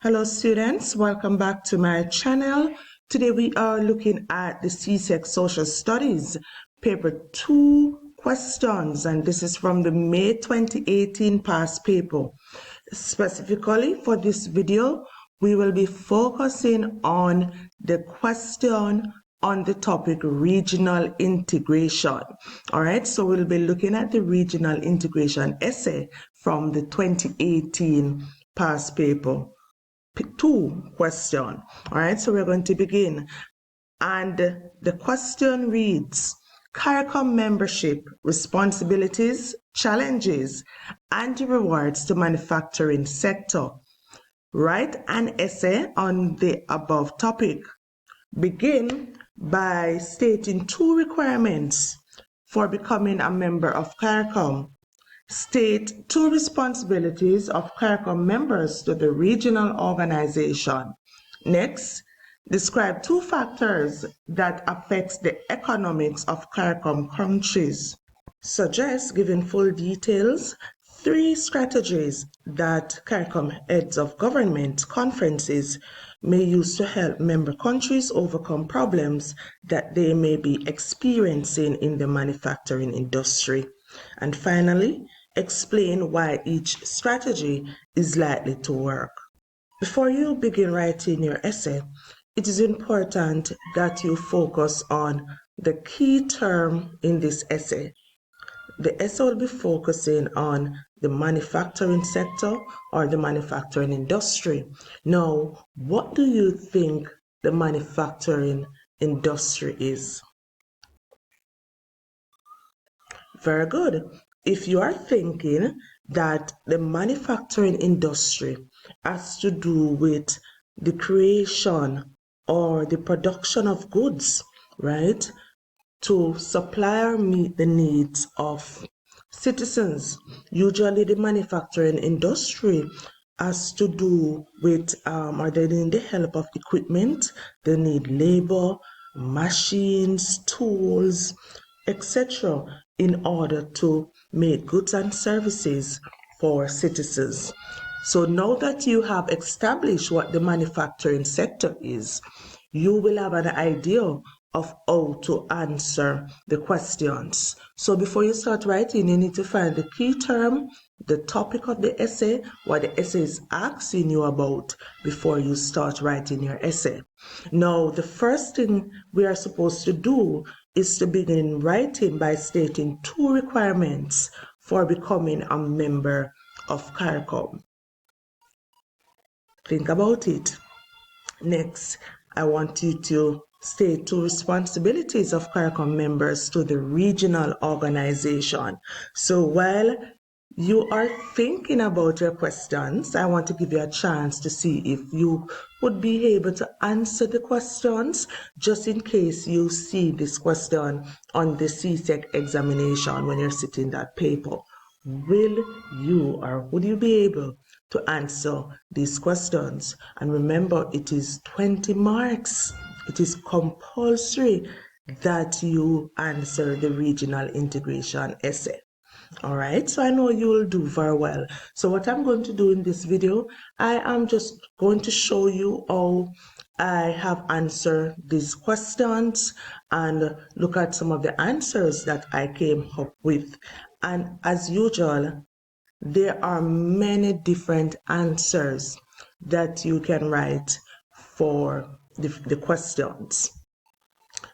Hello students, welcome back to my channel. Today we are looking at the Csec Social Studies paper 2 questions, and this is from the May 2018 past paper. Specifically for this video, we will be focusing on the question on the topic regional integration. All right, so we'll be looking at the regional integration essay from the 2018 past paper 2 question. All right, so we're going to begin. And the question reads, CARICOM membership, responsibilities, challenges, and rewards to manufacturing sector. Write an essay on the above topic. Begin by stating 2 requirements for becoming a member of CARICOM. State 2 responsibilities of CARICOM members to the regional organization. Next, describe 2 factors that affect the economics of CARICOM countries. Suggest, giving full details, 3 strategies that CARICOM heads of government conferences may use to help member countries overcome problems that they may be experiencing in the manufacturing industry. And finally, explain why each strategy is likely to work. Before you begin writing your essay, it is important that you focus on the key term in this essay. The essay will be focusing on the manufacturing sector or the manufacturing industry. Now, what do you think the manufacturing industry is? Very good. If you are thinking that the manufacturing industry has to do with the creation or the production of goods, right, to supply or meet the needs of citizens, usually the manufacturing industry has to do with, or they need the help of equipment, they need labor, machines, tools, etc. in order to make goods and services for citizens. So now that you have established what the manufacturing sector is, you will have an idea of how to answer the questions. So before you start writing, you need to find the key term, the topic of the essay, what the essay is asking you about before you start writing your essay. Now, the first thing we are supposed to do is to begin writing by stating 2 requirements for becoming a member of CARICOM. Think about it. Next, I want you to state 2 responsibilities of CARICOM members to the regional organization. So while you are thinking about your questions, I want to give you a chance to see if you would be able to answer the questions, just in case you see this question on the Csec examination when you're sitting that paper. Will you or would you be able to answer these questions? And remember, it is 20 marks. It is compulsory that you answer the regional integration essay. All right, so I know you will do very well. So what I'm going to do in this video, I am just going to show you how I have answered these questions and look at some of the answers that I came up with. And as usual, there are many different answers that you can write for the questions.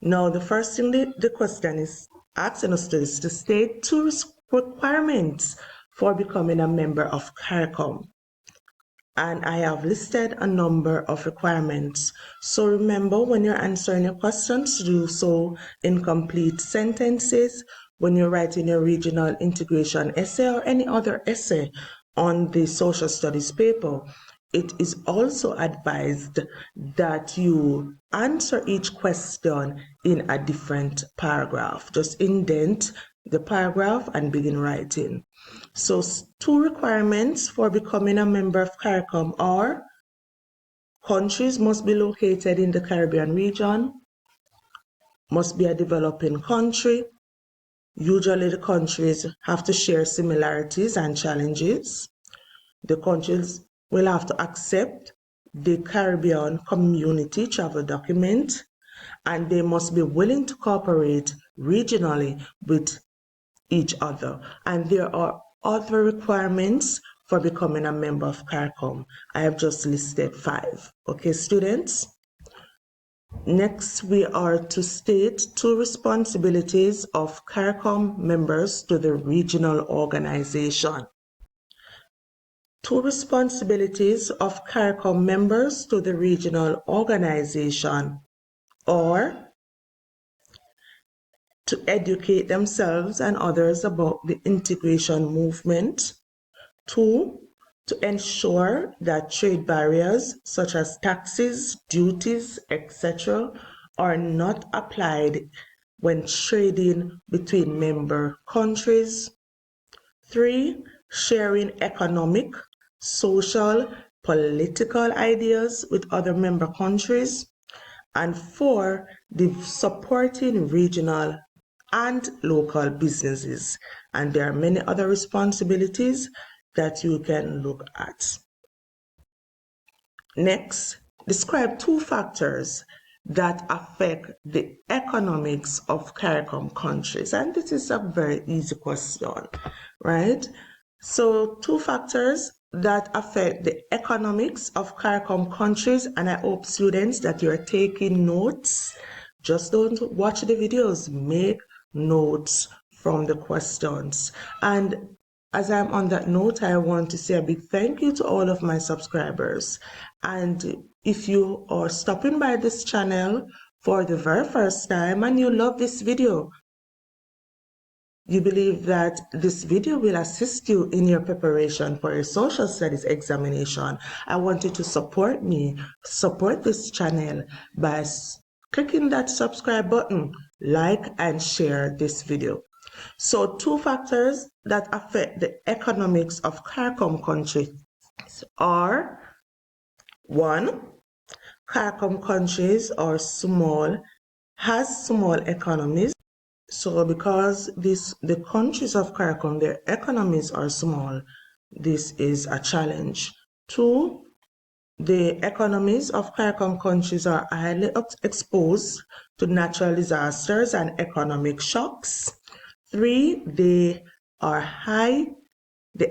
Now, the first thing the question is asking us to is to state 2 requirements for becoming a member of CARICOM. And I have listed a number of requirements. So remember, when you're answering your questions, do so in complete sentences. When you're writing your regional integration essay or any other essay on the social studies paper, it is also advised that you answer each question in a different paragraph. Just indent the paragraph and begin writing. So 2 requirements for becoming a member of CARICOM are: countries must be located in the Caribbean region, must be a developing country. Usually the countries have to share similarities and challenges. The countries will have to accept the Caribbean Community Travel Document, and they must be willing to cooperate regionally with each other. And there are other requirements for becoming a member of CARICOM. I have just listed 5. Okay, students? Next, we are to state 2 responsibilities of CARICOM members to the regional organization. 2 responsibilities of CARICOM members to the regional organization are to educate themselves and others about the integration movement. 2, to ensure that trade barriers such as taxes, duties, etc. are not applied when trading between member countries. 3, sharing economic, social, political ideas with other member countries. And 4, the supporting regional and local businesses. And there are many other responsibilities that you can look at. Next, describe 2 factors that affect the economics of CARICOM countries. And this is a very easy question, right? So 2 factors that affect the economics of CARICOM countries, and I hope students that you're taking notes. Just don't watch the videos, make notes from the questions. And as I'm on that note, I want to say a big thank you to all of my subscribers. And if you are stopping by this channel for the very first time and you love this video, you believe that this video will assist you in your preparation for your social studies examination, I want you to support me, support this channel by clicking that subscribe button, like and share this video. So 2 factors that affect the economics of CARICOM countries are: 1, CARICOM countries are has small economies. So because the countries of CARICOM, their economies are small, this is a challenge. 2, the economies of CARICOM countries are highly exposed to natural disasters and economic shocks. 3, the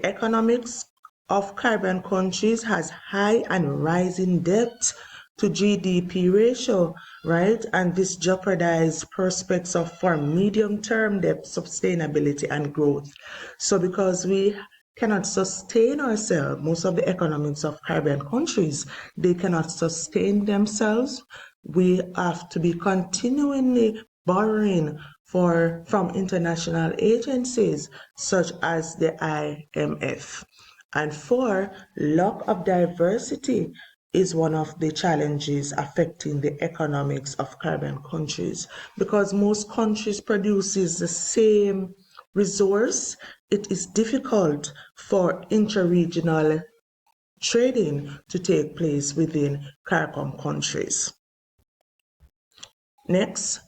economics of Caribbean countries has high and rising debt to GDP ratio, right? And this jeopardizes prospects for medium-term debt sustainability and growth. So because we cannot sustain ourselves, most of the economics of Caribbean countries, they cannot sustain themselves. We have to be continually borrowing from international agencies such as the IMF. And 4, lack of diversity is one of the challenges affecting the economics of Caribbean countries. Because most countries produces the same resource, it is difficult for interregional trading to take place within CARICOM countries. Next,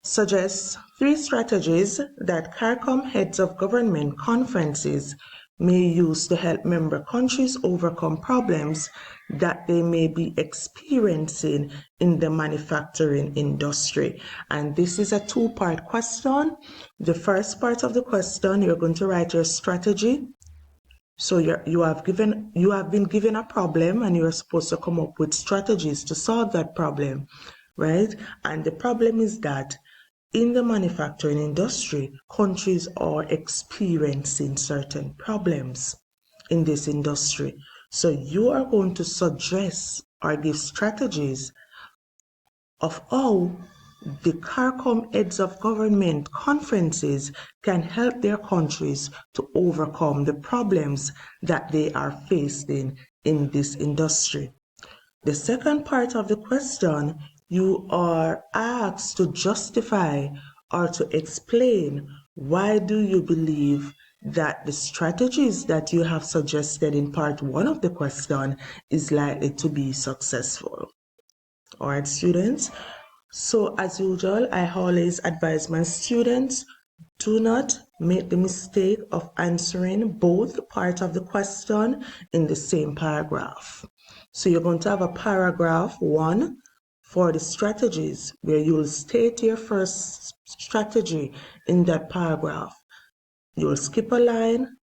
suggests 3 strategies that CARICOM heads of government conferences may use to help member countries overcome problems that they may be experiencing in the manufacturing industry. And this is a 2-part question. The first part of the question, you're going to write your strategy. So you have been given a problem and you're supposed to come up with strategies to solve that problem, right? And the problem is that in the manufacturing industry, countries are experiencing certain problems in this industry. So you are going to suggest or give strategies of how the CARICOM heads of government conferences can help their countries to overcome the problems that they are facing in this industry. The second part of the question, you are asked to justify or to explain why do you believe that the strategies that you have suggested in part 1 of the question is likely to be successful. All right, students. So as usual, I always advise my students, do not make the mistake of answering both parts of the question in the same paragraph. So you're going to have a paragraph 1 for the strategies, where you'll state your first strategy in that paragraph. You'll skip a line,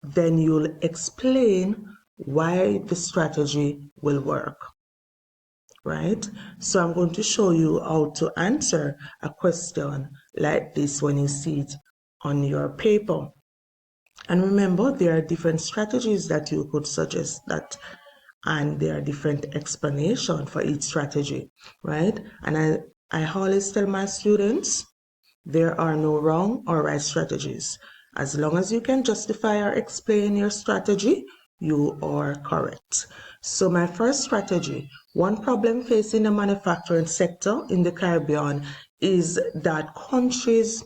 then you'll explain why the strategy will work, right? So I'm going to show you how to answer a question like this when you see it on your paper. And remember, there are different strategies that you could suggest, and there are different explanations for each strategy, right? And I always tell my students, there are no wrong or right strategies. As long as you can justify or explain your strategy, you are correct. So my first strategy, one problem facing the manufacturing sector in the Caribbean is that countries,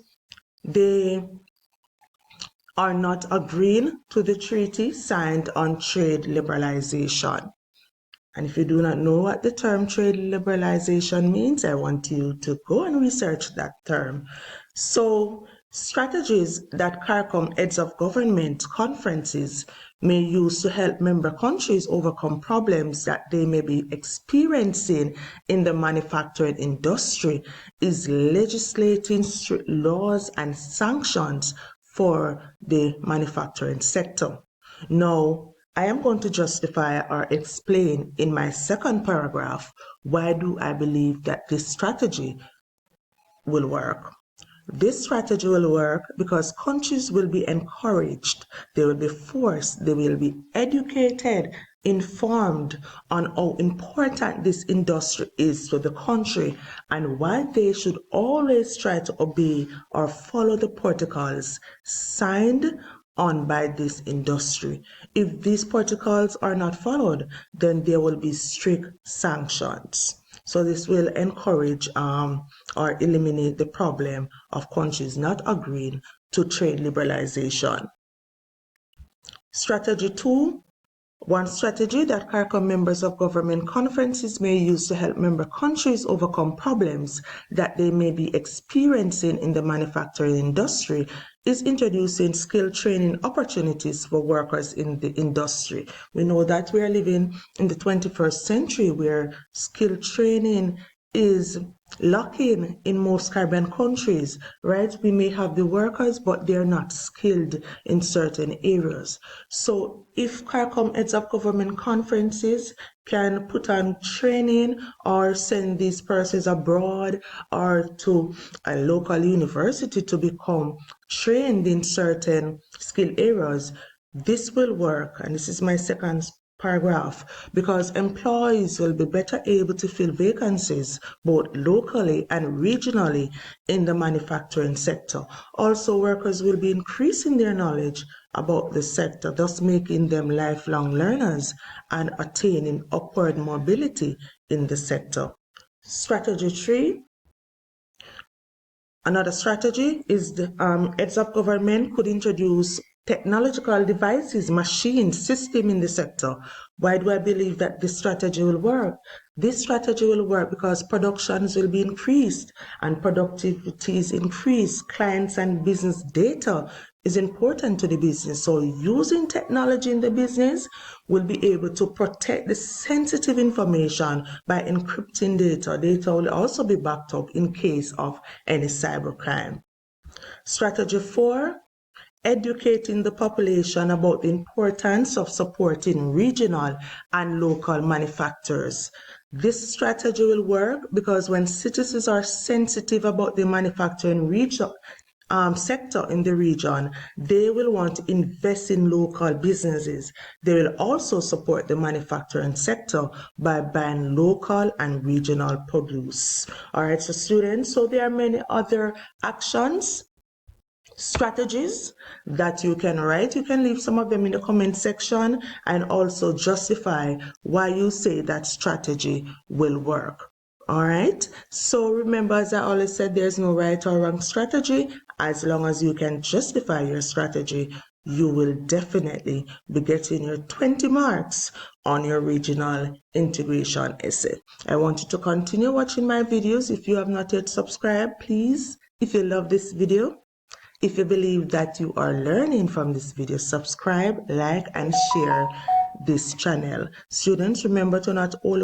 they are not agreeing to the treaty signed on trade liberalization. And if you do not know what the term trade liberalization means, I want you to go and research that term. So, strategies that CARICOM heads of government conferences may use to help member countries overcome problems that they may be experiencing in the manufacturing industry is legislating strict laws and sanctions for the manufacturing sector. Now, I am going to justify or explain in my second paragraph why do I believe that this strategy will work. This strategy will work because countries will be encouraged, they will be forced, they will be educated, informed on how important this industry is to the country and why they should always try to obey or follow the protocols signed on by this industry. If these protocols are not followed, then there will be strict sanctions. So this will encourage or eliminate the problem of countries not agreeing to trade liberalization. Strategy 2. One strategy that CARICOM members of government conferences may use to help member countries overcome problems that they may be experiencing in the manufacturing industry is introducing skill training opportunities for workers in the industry. We know that we are living in the 21st century where skill training is lacking in most Caribbean countries, right? We may have the workers, but they're not skilled in certain areas. So if CARICOM heads of government conferences can put on training or send these persons abroad or to a local university to become trained in certain skill areas, this will work. And this is my second paragraph, because employees will be better able to fill vacancies both locally and regionally in the manufacturing sector. Also, workers will be increasing their knowledge about the sector, thus making them lifelong learners and attaining upward mobility in the sector. Strategy 3. Another strategy is the heads of government could introduce technological devices, machines, system in the sector. Why do I believe that this strategy will work? This strategy will work because productions will be increased and productivity is increased. Clients and business data is important to the business. So using technology in the business will be able to protect the sensitive information by encrypting data. Data will also be backed up in case of any cybercrime. Strategy 4. Educating the population about the importance of supporting regional and local manufacturers. This strategy will work because when citizens are sensitive about the manufacturing region, sector in the region, they will want to invest in local businesses. They will also support the manufacturing sector by buying local and regional produce. All right, so students, so there are many other actions, strategies that you can write. You can leave some of them in the comment section and also justify why you say that strategy will work. All right, so remember, as I always said, there's no right or wrong strategy. As long as you can justify your strategy, you will definitely be getting your 20 marks on your regional integration essay. I want you to continue watching my videos. If you have not yet subscribed, please, if you love this video, if you believe that you are learning from this video, subscribe, like, and share this channel. Students, remember to not only